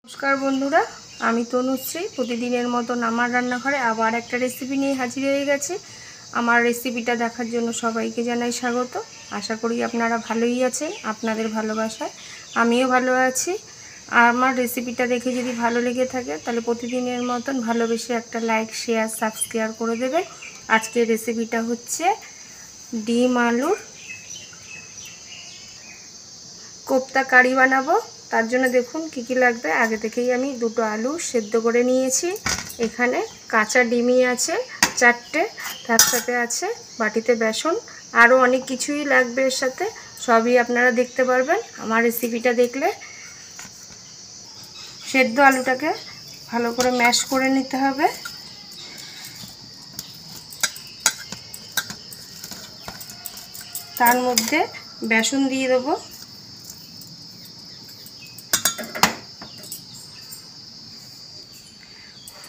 नमस्कार बंधुरा आमी तनुश्री प्रतिदिनेर मतन आमार रान्नाघरे आबार एकटा रेसिपि निये हाजिर हये गेছি। आमार रेसिपिटा देखार जोन्नो सबाइके जानाई स्वागत। आशा करी आपनारा भालोई आछेन, आपनादेर भालोबासाय आमिও भालो आछि। आमार रेसिपिटा देखे यदि भालो लेगे थाके ताहले प्रतिदिनेर मतन भालोबेसे एकटा लाइक शेयर सबस्क्राइब करे देबेन। आजकेर रेसिपिटा हच्छे डिम आलुर कोफ्ता कारी बानाबो। तार जोन्नो देखुन कि कि लागबे। आगे थेकेई आमी दुटो आलू सेদ্ধ करे नियेछि। एखाने काँचा डिमई आछे चारटे, तार साथे आछे बाटिते बेसन, आरो अनेक किछुई लागबे एर साथे। सबई आपनारा देखते पारबेन आमार रेसिपिटा देखले। सेদ্ধ आलूटाके भालो करे मैश करे निते होबे। तार मध्य बेसन दिए देबो,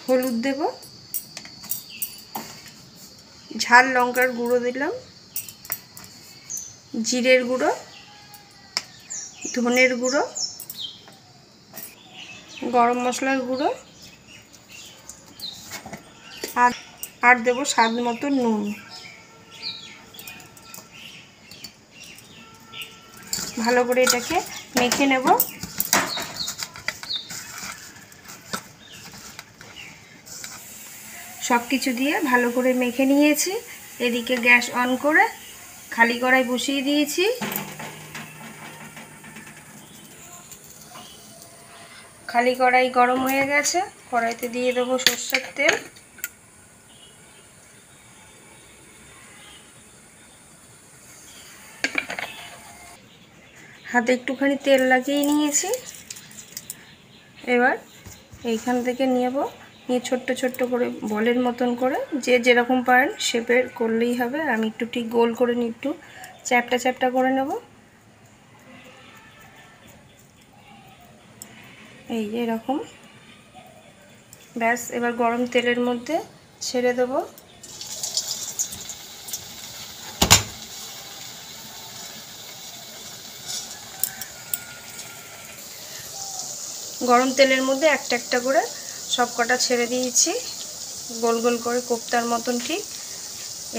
हलुद देब, झाल लंकार गुड़ो दिलाम, जिरेर गुड़ो, धनेर गुड़ो, गरम मशलार गुड़ो और देव स्वाद मतो नुन। भालो करे एटाके मेखे नेब। सबकिछु दिए भालो करे मेखे निয়েছি। एदिके गैस अन करे खाली कड़ाई बसिए दिয়েছি। खाली कड़ाई गरम হয়ে গেছে। কড়াইতে দিয়ে দেব সরষের তেল। হাতে একটুখানি তেল লাগিয়ে নিয়েছি। এবার এইখান থেকে নেব, নিয়ে ছোট্ট ছোট্ট করে বলের মতন করে যে যেরকম পারেন শেপের করলেই হবে। আমি একটু ঠিক গোল করে নিই, একটু চ্যাপটা চ্যাপটা করে নেব। এই যে এরকম। ব্যাস, এবার গরম তেলের মধ্যে ছেড়ে দেব। গরম তেলের মধ্যে একটা একটা করে সব কটা ছেড়ে দিয়েছি। গোল গোল করে কোফতার মতন ঠিক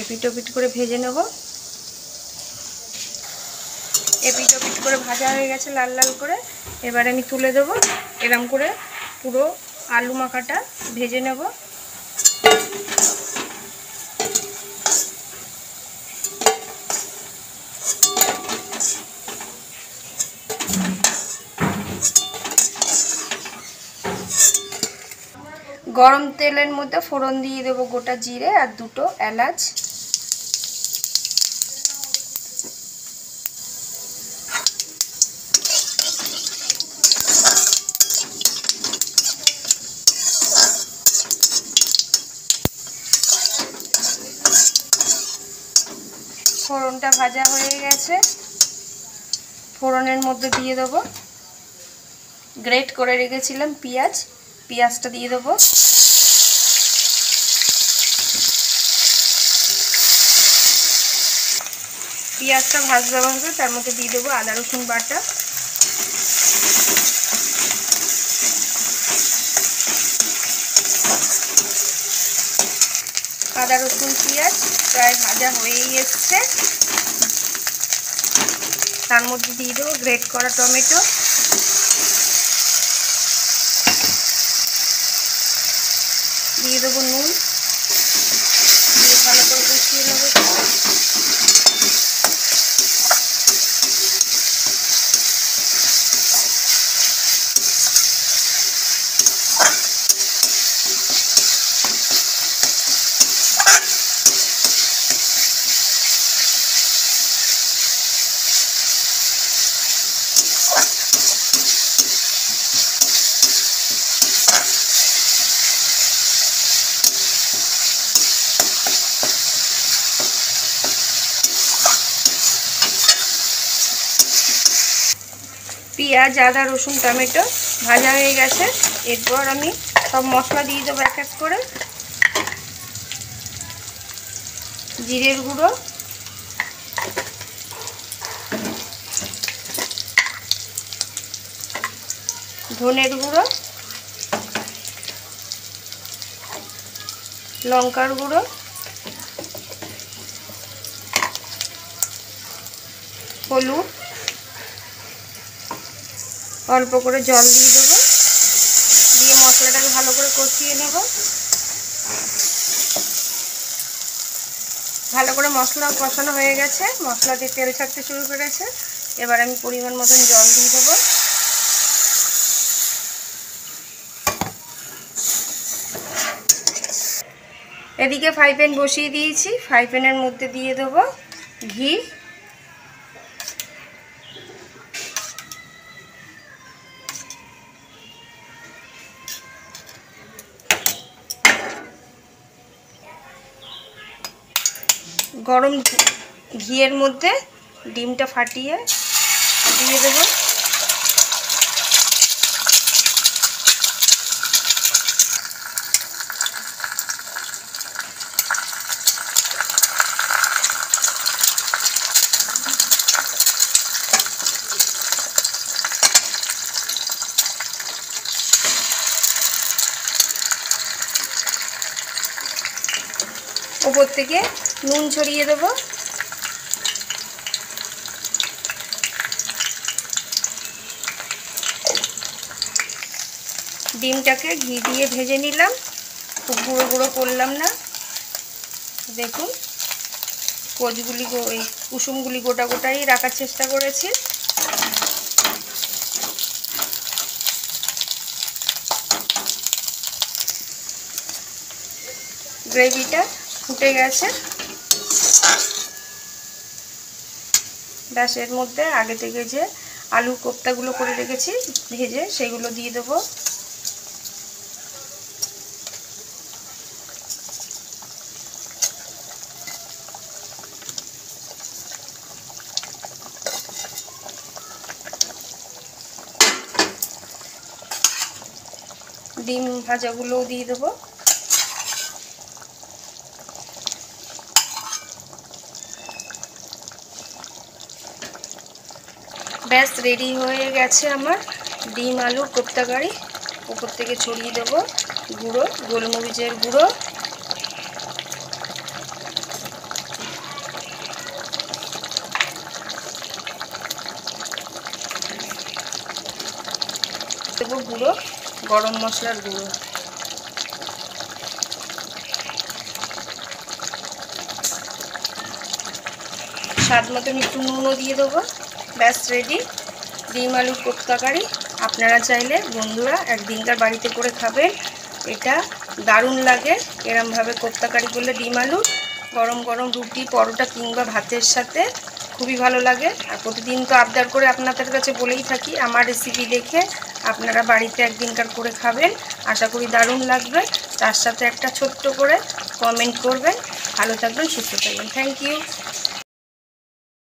এপিট ওপিট করে ভেজে নেব। এপিট ওপিট করে ভাজা হয়ে গেছে লাল লাল করে। এবার আমি তুলে দেব। এরকম করে পুরো আলু মাখাটা ভেজে নেব। गरम तेलेर मध्य फोड़न दिए देव गोटा जिरे और दुटो एलाच। फोड़नटा भाजा हो गेছে। फोड़नेर मध्य दिए देव ग्रेट करे रेखेছিলাম पेঁয়াজ। पेঁয়াজটা দিয়ে দেব। পেঁয়াজটা ভাজতে ভাজতে তার মধ্যে দিয়ে দেবো আদা রসুন বাটা। আদা রসুন পেঁয়াজ প্রায় ভাজা হয়েই এসছে। তার মধ্যে দিয়ে দেবো গ্রেট করা টমেটো, দিয়ে দেবো নুন, দিয়ে ভালো করে কষিয়ে নেব। পেঁয়াজ আদা রসুন টমেটো ভাজা হয়ে গেছে। এরপর আমি সব মশলা দিয়ে দেবো এক এক করে। জিরের গুঁড়ো, ধনের গুঁড়ো, লঙ্কার গুঁড়ো, হলুদ, অল্প করে জল দিয়ে দেবো, দিয়ে মশলাটাকে ভালো করে কষিয়ে নেব। ভালো করে মশলা কষানো হয়ে গেছে, মশলা দিয়ে তেল ছাড়তে শুরু করেছে। এবার আমি পরিমাণ মতন জল দিয়ে দেবো। এদিকে ফ্রাই প্যান বসিয়ে দিয়েছি, ফ্রাই প্যানের মধ্যে দিয়ে দেবো ঘি। গরম ঘিয়ের মধ্যে ডিমটা ফাটিয়ে দিয়ে দেবো। উপর থেকে নুন ছড়িয়ে দেবো। ডিমটাকে ঘি দিয়ে ভেজে নিলাম, খুব গুঁড়ো গুঁড়ো করলাম না। দেখুন কোচগুলি, এই কুসুমগুলি গোটা গোটাই রাখার চেষ্টা করেছি। গ্রেভিটা ফুটে গেছে, ব্যাস এর মধ্যে আগে থেকে যে আলুর কোপ্তাগুলো করে রেখেছি ভেজে, সেগুলো দিয়ে দেবো। ডিম ভাজাগুলোও দিয়ে দেবো। ব্যাস রেডি হয়ে গেছে আমার ডিম আলুর কোপ্তা কারি। উপর থেকে ছড়িয়ে দেবো গুঁড়ো, গোলমরিচের গুঁড়ো, দেবো গুঁড়ো গরম মশলার গুঁড়ো। স্বাদ মতন একটু নুনও দিয়ে দেবো। ব্যাস রেডি ডিম আলুর কোপ্তা কারি। আপনারা চাইলে বন্ধুরা একদিনকার বাড়িতে করে খাবেন, এটা দারুণ লাগে। এরমভাবে কোপ্তা কারি করলে ডিম আলু গরম গরম রুটি, পরোটা কিংবা ভাতের সাথে খুবই ভালো লাগে। আর প্রতিদিন তো আবদার করে আপনাদের কাছে বলেই থাকি, আমার রেসিপি দেখে আপনারা বাড়িতে একদিনকার করে খাবেন, আশা করি দারুণ লাগবে। তার সাথে একটা ছোট্ট করে কমেন্ট করবেন। ভালো থাকবেন, সুস্থ থাকবেন। Thank you.